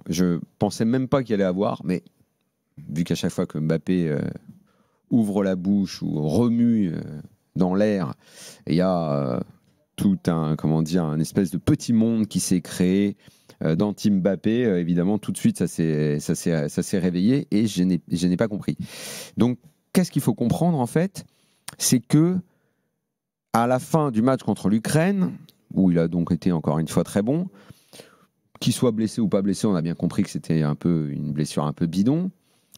je pensais même pas qu'il allait avoir, mais vu qu'à chaque fois que Mbappé ouvre la bouche ou remue dans l'air, il y a tout un espèce de petit monde qui s'est créé dans Team Mbappé. Évidemment, tout de suite, ça s'est réveillé et je n'ai pas compris. Donc, qu'est-ce qu'il faut comprendre en fait? C'est que à la fin du match contre l'Ukraine, où il a donc été encore une fois très bon, qu'il soit blessé ou pas blessé, on a bien compris que c'était une blessure un peu bidon.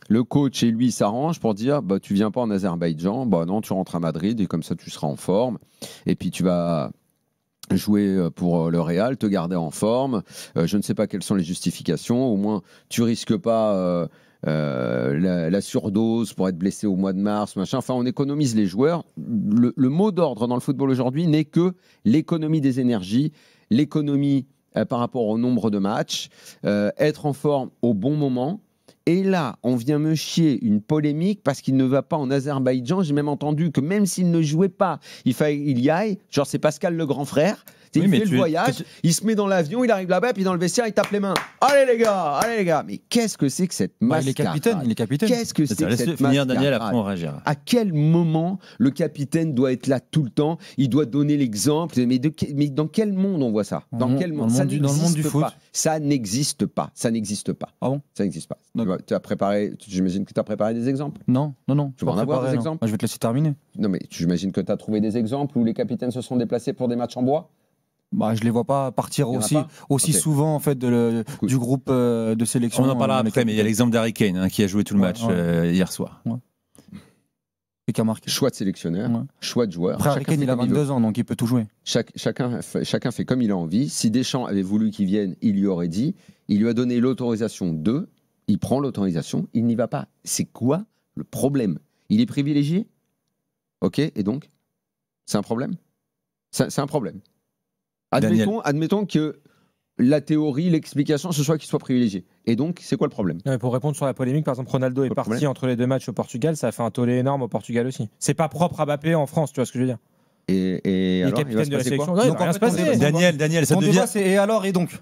Le coach et lui s'arrangent pour dire bah, tu viens pas en Azerbaïdjan, bah non, tu rentres à Madrid et comme ça tu seras en forme. Et puis tu vas jouer pour le Real, te garder en forme. Je ne sais pas quelles sont les justifications. Au moins, tu risques pas la surdose pour être blessé au mois de mars, machin. Enfin, on économise les joueurs. Le mot d'ordre dans le football aujourd'hui n'est que l'économie des énergies, l'économie par rapport au nombre de matchs, être en forme au bon moment. Et là, on vient me chier une polémique parce qu'il ne va pas en Azerbaïdjan. J'ai même entendu que même s'il ne jouait pas, il y aille. Genre, c'est Pascal le grand frère. Oui, il fait le voyage, il se met dans l'avion, il arrive là-bas, puis dans le vestiaire, il tape les mains. Allez les gars. Mais qu'est-ce que c'est que cette mascarade? Il est capitaine. Qu'est-ce que c'est que cette mascarade? Daniel, après on réagira. À quel moment le capitaine doit être là tout le temps? Il doit donner l'exemple. Mais dans quel monde on voit ça? Dans quel monde? Dans le monde du foot. Ça n'existe pas. Ça n'existe pas. Ah bon? Ça n'existe pas. Tu as préparé, j'imagine que tu as préparé des exemples? Non. Tu vas en avoir des exemples? Je vais te laisser terminer. Non, mais j'imagine que tu as trouvé des exemples où les capitaines se sont déplacés pour des matchs en bois? Bah, je les vois pas partir aussi souvent en fait du groupe de sélection. On en parlera après, mais il y a l'exemple d'Harry Kane qui a joué tout le match hier soir. Ouais. Et qui a marqué. Choix de sélectionneur, choix de joueur. Après, Harry Kane, il a 22 ans, donc il peut tout jouer. Chacun fait comme il a envie. Si Deschamps avait voulu qu'il vienne, il lui aurait dit. Il lui a donné l'autorisation de. Il prend l'autorisation, il n'y va pas. C'est quoi le problème? Il est privilégié? Ok, et donc? C'est un problème? C'est un problème. Admettons que la théorie, l'explication, ce soit qu'il soit privilégié. Et donc, c'est quoi le problème? Non, mais pour répondre sur la polémique, par exemple, Ronaldo est parti entre les deux matchs au Portugal, ça a fait un tollé énorme au Portugal aussi. C'est pas propre à Mbappé en France, tu vois ce que je veux dire? Et alors, capitaine de la sélection. quoi? Non, donc, en fait, Daniel, ça devient. Débat, c'est et alors et donc?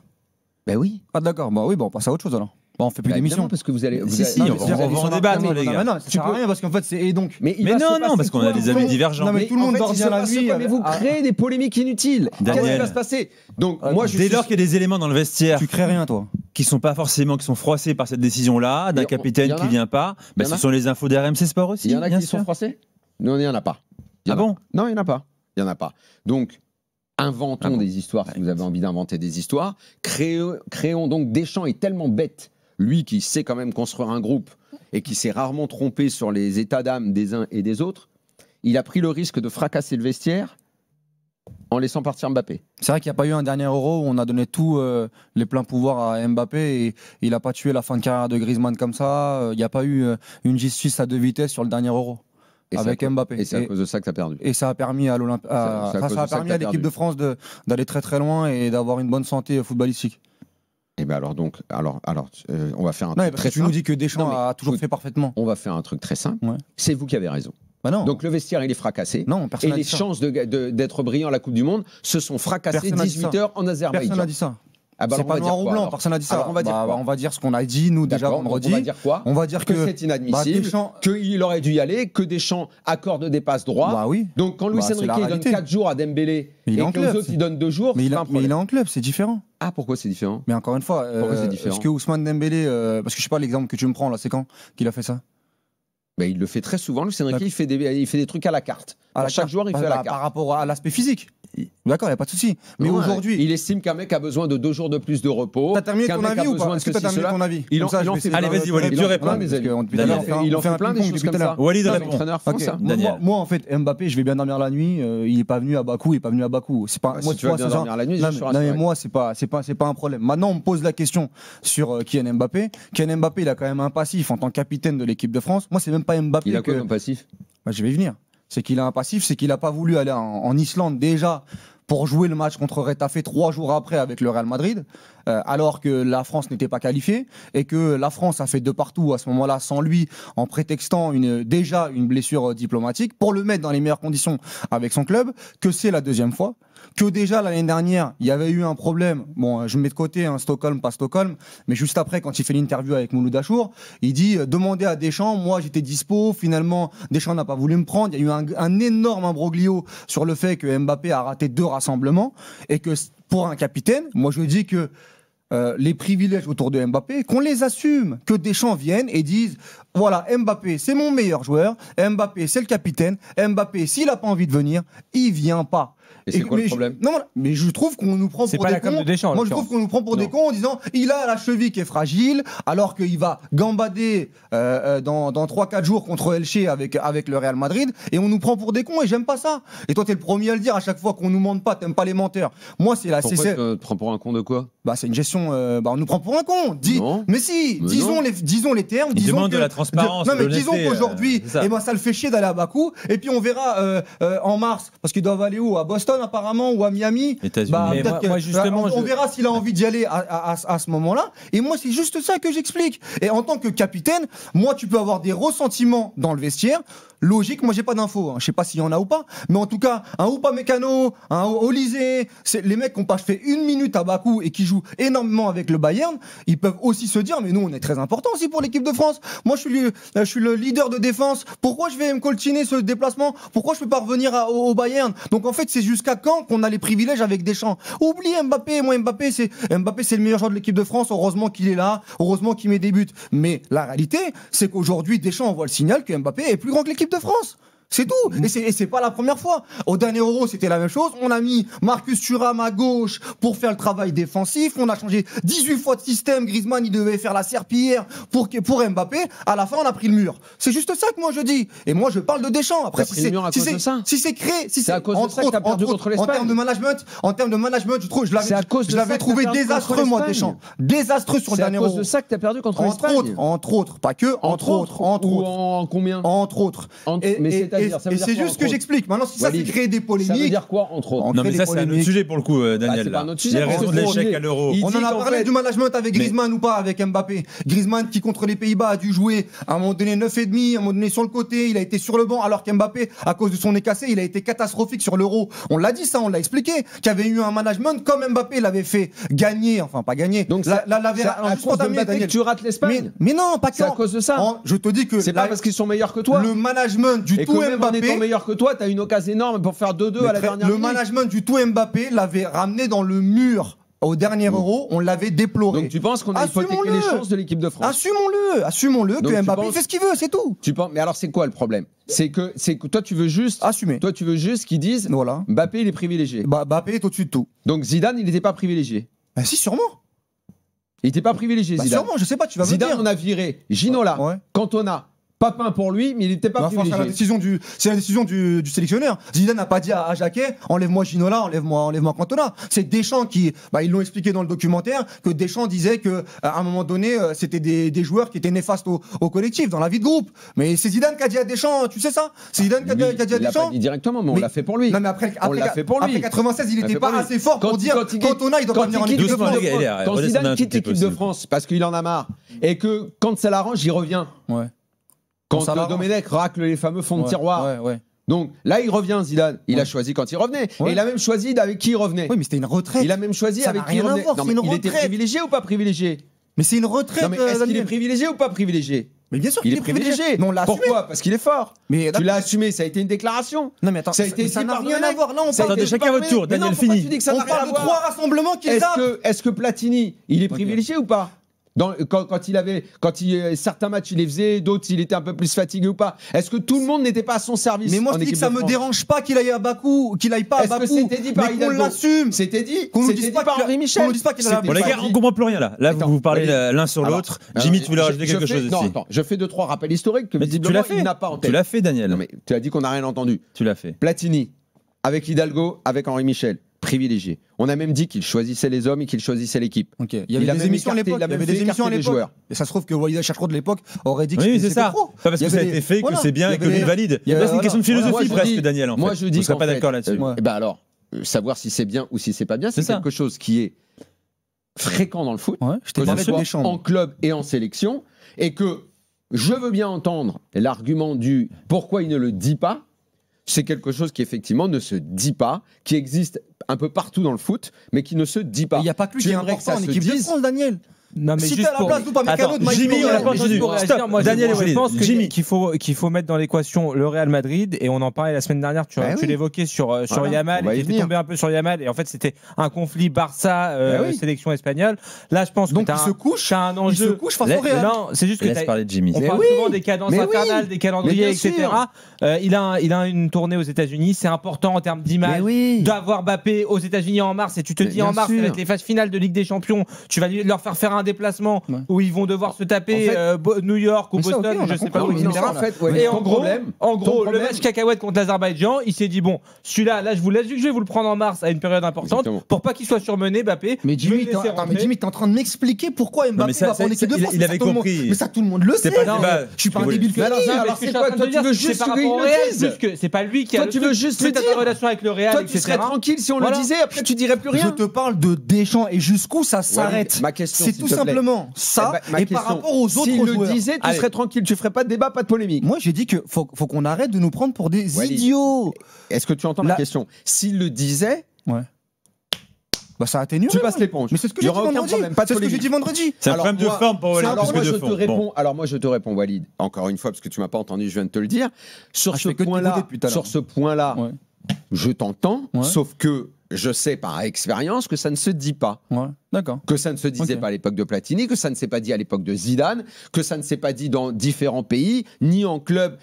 Ben oui. Pas d'accord. Bah oui, on passe à autre chose alors. Bon, on fait plus d'émission parce que vous allez. On va en débattre, les gars. Non, ça sert à rien parce qu'en fait c'est et donc. Mais non, parce qu'on a des avis divergents. Non, mais tout le monde dort bien la nuit. Mais vous créez des polémiques inutiles. Qu'est-ce qui va se passer? Donc moi, dès lors qu'il y a des éléments dans le vestiaire, tu crées rien, toi. Qui sont froissés par cette décision-là, d'un capitaine qui vient pas. Ce sont les infos d'RMC Sport aussi. Il y en a qui sont froissés? Non, il y en a pas. Ah bon? Non, il y en a pas. Il y en a pas. Donc inventons des histoires si vous avez envie d'inventer des histoires. Créons donc. Deschamps est tellement bête. Lui qui sait quand même construire un groupe et qui s'est rarement trompé sur les états d'âme des uns et des autres, il a pris le risque de fracasser le vestiaire en laissant partir Mbappé. C'est vrai qu'il n'y a pas eu un dernier Euro où on a donné tous les pleins pouvoirs à Mbappé et il n'a pas tué la fin de carrière de Griezmann comme ça. Il n'y a pas eu une justice à deux vitesses sur le dernier Euro. Avec Mbappé. Et c'est à cause de ça que tu as perdu. Et ça a permis à l'équipe de France d'aller très très loin et d'avoir une bonne santé footballistique. Et bien alors on va faire un truc très simple. Tu nous dis que Deschamps a toujours fait parfaitement. On va faire un truc très simple. Ouais. C'est vous qui avez raison. Bah non. Donc le vestiaire il est fracassé. Non, et les chances d'être brillant à la Coupe du Monde se sont fracassées 18 heures en Azerbaïdjan. Personne n'a dit ça. Ah bah c'est pas noir ou blanc, personne n'a dit ça. Alors on va dire ce qu'on a dit nous déjà vendredi. On va dire quoi? On va dire que c'est inadmissible, qu'il aurait dû y aller, que Deschamps accorde des passes droits. Bah oui. Donc quand Luis Enrique donne 4 jours à Dembélé et que les autres ils donnent 2 jours, mais il est en club, c'est différent. Ah pourquoi c'est différent? Mais encore une fois, est-ce que Ousmane Dembélé, parce que je sais pas l'exemple que tu me prends là, c'est quand qu'il a fait ça? Ben, il le fait très souvent. Luis Enrique, il fait des trucs à la carte. Chaque joueur, il fait à la carte. Par rapport à l'aspect physique. D'accord, il n'y a pas de souci. Mais aujourd'hui. Il estime qu'un mec a besoin de 2 jours de plus de repos. T'as terminé ton avis ou pas? Est-ce que t'as terminé ton avis? Allez, vas-y, Walid, tu réponds. Il en fait plein des choses comme ça. Walid répond. Moi, en fait, Mbappé, je vais bien dormir la nuit. Il n'est pas venu à Bakou, il n'est pas venu à Bakou. Moi, tu vas bien dormir la nuit, je suis rassuré. Non, mais moi, c'est pas un problème. Maintenant, on me pose la question sur Kylian Mbappé. Kylian Mbappé, il a quand même un passif en tant que capitaine de l'équipe de France. Moi, c'est même pas Mbappé. Il a quoi comme passif? Je vais y venir. C'est qu'il a un passif, c'est qu'il n'a pas voulu aller en Islande déjà pour jouer le match contre Retafe 3 jours après avec le Real Madrid. alors que la France n'était pas qualifiée et que la France a fait de partout à ce moment-là sans lui en prétextant déjà une blessure diplomatique pour le mettre dans les meilleures conditions avec son club, que c'est la deuxième fois, que déjà l'année dernière il y avait eu un problème, bon je mets de côté Stockholm, pas Stockholm, mais juste après quand il fait l'interview avec Mouloud Achour, il dit demandez à Deschamps, moi j'étais dispo, finalement Deschamps n'a pas voulu me prendre, il y a eu un énorme imbroglio sur le fait que Mbappé a raté 2 rassemblements et que pour un capitaine, moi je dis que les privilèges autour de Mbappé, qu'on les assume, que Deschamps vienne et dise voilà, Mbappé c'est mon meilleur joueur, Mbappé c'est le capitaine, Mbappé s'il n'a pas envie de venir, il vient pas. Et c'est quoi le problème ? Non, mais je trouve qu'on nous prend pour des cons. Moi, je trouve qu'on nous prend pour des cons en disant il a la cheville qui est fragile, alors qu'il va gambader dans 3-4 jours contre Elche avec le Real Madrid, et on nous prend pour des cons, et j'aime pas ça. Et toi, t'es le premier à le dire à chaque fois qu'on nous mente pas, t'aimes pas les menteurs. Moi, c'est la Pourquoi tu te prends pour un con de quoi ? Bah, c'est une gestion. On nous prend pour un con. Mais si, mais disons les termes. Il demande de la transparence. Non, mais disons qu'aujourd'hui, ça le fait chier d'aller à Bakou, et puis on verra en mars, parce qu'ils doivent aller où ? À Boston apparemment, ou à Miami. États-Unis. Moi, justement, on verra s'il a envie d'y aller à ce moment-là. Et moi, c'est juste ça que j'explique. Et en tant que capitaine, moi, tu peux avoir des ressentiments dans le vestiaire. Logique, moi j'ai pas d'infos, je sais pas s'il y en a ou pas, mais en tout cas, un Upamecano, un Olysée, c'est les mecs qui ont pas fait 1 minute à Bakou et qui jouent énormément avec le Bayern, ils peuvent aussi se dire mais nous on est très important aussi pour l'équipe de France. Moi je suis le leader de défense. Pourquoi je vais me coltiner ce déplacement ? Pourquoi je peux pas revenir au Bayern ? Donc en fait, c'est jusqu'à quand qu'on a les privilèges avec Deschamps ? Oublie Mbappé, moi Mbappé c'est le meilleur joueur de l'équipe de France, heureusement qu'il est là, heureusement qu'il met des buts. Mais la réalité, c'est qu'aujourd'hui Deschamps envoie le signal que Mbappé est plus grand que l'équipe de France. C'est tout. Et c'est pas la première fois. Au dernier Euro, c'était la même chose. On a mis Marcus Thuram à gauche pour faire le travail défensif. On a changé 18 fois de système. Griezmann, il devait faire la serpillière pour Mbappé. À la fin, on a pris le mur. C'est juste ça que moi je dis. Et moi, je parle de Deschamps. Après, si c'est créé, si c'est à cause de ça que t'as perdu contre l'Espagne. En termes de management, je l'avais trouvé désastreux, moi, Deschamps. Désastreux sur le dernier Euro. C'est à cause de ça que t'as perdu contre l'Espagne. Entre autres, pas que. Entre autres. Ou en combien ? Entre autres. Et c'est juste ce que j'explique. Maintenant, si ça c'est créer des polémiques. Ça veut dire quoi, entre autres ? Non, mais ça, c'est un autre sujet pour le coup, Daniel. C'est pas un autre sujet. Il y a raison de l'échec à l'Euro. On en a parlé du management avec Griezmann ou pas avec Mbappé. Griezmann qui, contre les Pays-Bas, a dû jouer à un moment donné 9,5, à un moment donné sur le côté. Il a été sur le banc, alors qu'Mbappé, à cause de son nez cassé, il a été catastrophique sur l'Euro. On l'a dit ça, on l'a expliqué. Qu'il y avait eu un management comme Mbappé l'avait fait gagner. Enfin, pas gagner. Donc, l'avait à cause de Mbappé que tu rates l'Espagne. Mais non, pas que. C'est à cause de ça. Je te dis que. C'est pas parce qu'ils sont meilleurs que toi. Le management du tout Mbappé. Que toi, t'as une occasion énorme pour faire 2-2 à la dernière minute. Le management du tout Mbappé l'avait ramené dans le mur au dernier Euro, on l'avait déploré. Donc tu penses qu'on a hypothéqué les chances de l'équipe de France ? Assumons-le que Mbappé fait ce qu'il veut, c'est tout. Mais alors c'est quoi le problème ? C'est que toi tu veux juste assumer. Toi tu veux juste qu'ils disent voilà. Mbappé il est privilégié. Mbappé est au-dessus de tout. Donc Zidane il n'était pas privilégié. Bah si, sûrement. Il n'était pas privilégié Zidane. Sûrement, je sais pas, tu vas me dire. Zidane on a viré Ginola, Cantona. Papin pour lui, mais il n'était pas privilégié. C'est la décision du sélectionneur. Zidane n'a pas dit à Jacquet enlève-moi Ginola, enlève-moi Cantona. C'est Deschamps qui, ils l'ont expliqué dans le documentaire, que Deschamps disait que à un moment donné, c'était des joueurs qui étaient néfastes au collectif, dans la vie de groupe. Mais c'est Zidane qui a dit à Deschamps, tu sais ça ? C'est Zidane qui a dit à Deschamps. Il l'a pas dit directement, mais on l'a fait pour lui. Non, mais après lui. 96, il n'était pas assez fort pour dire Cantona, il doit pas venir en équipe de France. Quand Zidane quitte l'équipe de France parce qu'il en a marre et que quand ça l'arrange, il revient. Ouais. Quand Domenech racle les fameux fonds de tiroir. Ouais. Donc là, il revient, Zidane. Il a choisi quand il revenait. Et il a même choisi avec qui il revenait. Oui, mais c'était une retraite. Il a même choisi ça avec qui il revenait. Non, mais il était privilégié ou pas privilégié ? Mais c'est une retraite. Non, mais est-ce qu'il est priviligé ou pas privilégié ? Mais bien sûr qu'il est privilégié. Mais on l'a assumé. Pourquoi ? Parce qu'il est fort. Mais tu l'as assumé, ça a été une déclaration. Non, mais attends, ça n'a rien à voir. Là, on parle de chacun votre tour. Daniel, fini. On parle de 3 rassemblements qui zappent. Est-ce que Platini, il est privilégié ou pas ? Quand certains matchs il les faisait, d'autres il était un peu plus fatigué ou pas. Est-ce que tout le monde n'était pas à son service ? Mais moi je dis que ça me dérange pas qu'il aille à Bakou, qu'il aille pas à Bakou. Est-ce que c'était dit par Hidalgo ? Qu'on l'assume. C'était dit. Qu'on nous dise pas par Henri Michel. Qu'on nous dise pas qu'il a. Bon les gars, on comprend plus rien là. Là vous parlez l'un sur l'autre. Jimmy, tu voulais rajouter quelque chose Non, ici ? attends, je fais 2-3 rappels historiques que visiblement il n'a pas en tête. Tu l'as fait, Daniel. Non mais tu as dit qu'on n'a rien entendu. Tu l'as fait. Platini avec Hidalgo, avec Henri Michel. Privilégié. On a même dit qu'il choisissait les hommes et qu'il choisissait l'équipe. Okay. Il y avait des émissions à l'époque. Il y avait des émissions à l'époque. Et ça se trouve que Walid Acharko de l'époque aurait dit que c'était trop. Pas parce que ça a été fait que c'est bien et que lui valide. C'est une question de philosophie presque, Daniel. Moi je dis. Je ne serais pas d'accord là-dessus. Alors, savoir si c'est bien ou si c'est pas bien, c'est quelque chose qui est fréquent dans le foot, Ouais, que ce soit Deschamps. en club et en sélection, et que je veux bien entendre l'argument du pourquoi il ne le dit pas. C'est quelque chose qui effectivement ne se dit pas, qui existe un peu partout dans le foot, mais qui ne se dit pas. Il n'y a pas que lui Tu qui est aimerais que important ça en se équipe de dise. France, Daniel. Non, mais Si juste t'es à la pour- place d'Upamecano, de Mike Jimmy, on Maignan, l'a pas mais entendu. juste pour Stop. réagir, Moi, Daniel, je Walid, pense que- Jimmy. qu'il faut mettre dans l'équation le Real Madrid, et on en parlait la semaine dernière, tu oui. l'évoquais sur Voilà, Yamal, on va et y tu étais venir. tombé un peu sur Yamal, et en fait c'était un conflit Barça Oui. sélection espagnole. Là je pense Donc que il se couche, t'as un il se enjeu. couche face au Real. Non, c'est juste que Laisse parler de Jimmy. on Mais parle oui. souvent des cadences Mais oui. infernales, des calendriers, Mais bien etc. sûr. Il a une tournée aux États-Unis, c'est important en termes d'image. Mais oui. D'avoir Mbappé aux États-Unis en mars, et tu te Mais dis bien en mars, sûr. avec les phases finales de Ligue des Champions, tu vas leur faire un déplacement Ouais. où ils vont devoir se taper En fait- New York ou Mais ça, Boston, ok, on a je sais compris, pas où, mais etc. non, en fait, ouais, Et ton en gros, problème, le match cacahuète contre l'Azerbaïdjan, il s'est dit bon, celui-là, là je vous laisse, vu que je vais vous le prendre en mars à une période importante, Exactement. pour pas qu'il soit surmené, Mbappé. Mais je vais Jimmy, le laisser rentrer. t'es en train de m'expliquer pourquoi Mbappé mais ça, va pas en ça, équipe de il- France. il mais avait ça, tout le monde- compris. Mais ça, tout le monde le sait. pas le débat. Je suis pas un débile que Mais alors, lui. ça, alors, Mais ce que c'est je suis quoi, en train toi, de tu dire, veux c'est juste par qu'il rapport au le Real, dise. plus que c'est pas lui qui a Toi, le tu truc. veux juste Plus le t'as dire. des relations avec le Real, Toi, tu etc. serais tranquille si on Voilà. le disait, après tu dirais plus Je rien. te parle de Deschamps et jusqu'où ça s'arrête. ma question, C'est s'il tout te plaît. simplement ça. Ma Et par question, rapport aux autres s'il le joueurs. disait, tu Allez. serais tranquille, tu ferais pas de débat, pas de polémique. Moi, j'ai dit que faut qu'on arrête de nous prendre pour des Walid. idiots. Est-ce que tu entends ma Là- question? S'il le disait, Bah, ça atténue. tu passes l'éponge. Mais c'est ce que Il y j'ai aura dit aucun vendredi. problème, pas de C'est ce que j'ai polémique. dit vendredi. C'est un Alors, problème de moi- forme pour Walid Alors plus moi, que je de te fond. réponds, Bon. alors moi je te réponds, Walid. Encore une fois, parce que tu m'as pas entendu, je viens de te le dire. Sur Ah, je ce fais que point-là, t'écouter depuis tout à l'heure. sur ce point-là, Ouais. je t'entends. Ouais. Sauf que je sais par expérience que ça ne se dit pas. Ouais, d'accord. Que ça ne se disait Ok. pas à l'époque de Platini, que ça ne s'est pas dit à l'époque de Zidane, que ça ne s'est pas dit dans différents pays, ni en club.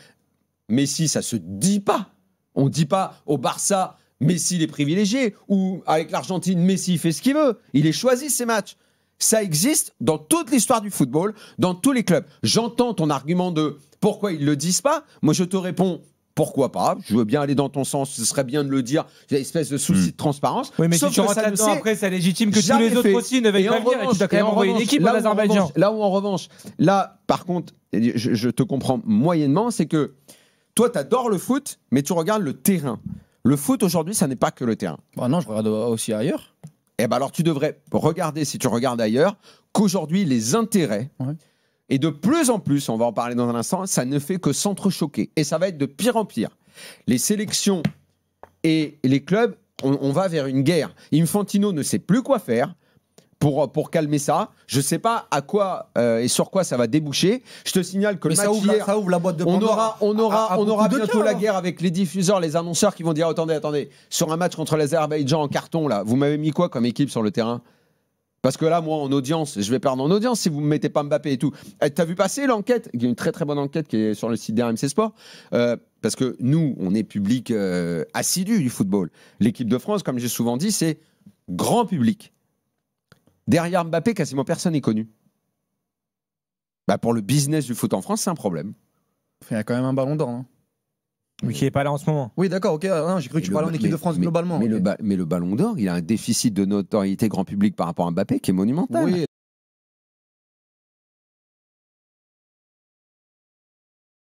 Messi, ça se dit pas. On dit pas au Barça, Messi il est privilégié, ou avec l'Argentine, Messi il fait ce qu'il veut. Il est choisi ses matchs. Ça existe dans toute l'histoire du football, dans tous les clubs. J'entends ton argument de pourquoi ils le disent pas. Moi, je te réponds. Pourquoi pas? Je veux bien aller dans ton sens, ce serait bien de le dire. Il y a une espèce de souci de transparence. Oui, mais Sauf si tu que rentres ça ne là-dedans s'est après, ça légitime que tous jamais les autres fait. aussi ne veuillent Et pas en venir, et tu revanche- dois quand même et en envoyer une revanche, équipe à l'Azerbaïdjan. Là où en revanche, là par contre, je te comprends moyennement, c'est que toi tu adores le foot, mais tu regardes le terrain. Le foot aujourd'hui, ça n'est pas que le terrain. Bah non, je regarde aussi ailleurs. Eh ben alors tu devrais regarder, si tu regardes ailleurs, qu'aujourd'hui les intérêts, Ouais. et de plus en plus, on va en parler dans un instant, ça ne fait que s'entrechoquer. Et ça va être de pire en pire. Les sélections et les clubs, on va vers une guerre. Infantino ne sait plus quoi faire pour calmer ça. Je ne sais pas à quoi et sur quoi ça va déboucher. Je te signale que Mais le match hier, ça ouvre la boîte de on Pandore. aura beaucoup de bientôt cas, la alors. guerre avec les diffuseurs, les annonceurs qui vont dire attendez, sur un match contre l'Azerbaïdjan en carton, là, vous m'avez mis quoi comme équipe sur le terrain? Parce que là, moi, en audience, je vais perdre en audience si vous ne me mettez pas Mbappé et tout. T'as vu passer l'enquête? Il y a une très très bonne enquête qui est sur le site d'RMC Sport. Parce que nous, on est public assidu du football. L'équipe de France, comme j'ai souvent dit, c'est grand public. Derrière Mbappé, quasiment personne n'est connu. Bah, pour le business du foot en France, c'est un problème. Il y a quand même un ballon d'or, non? Mais qui est pas là en ce moment. Oui, d'accord, ok. Non, j'ai cru que tu parlais en équipe de France globalement. Mais, ok. le ballon d'or, il a un déficit de notoriété grand public par rapport à Mbappé qui est monumental. Oui,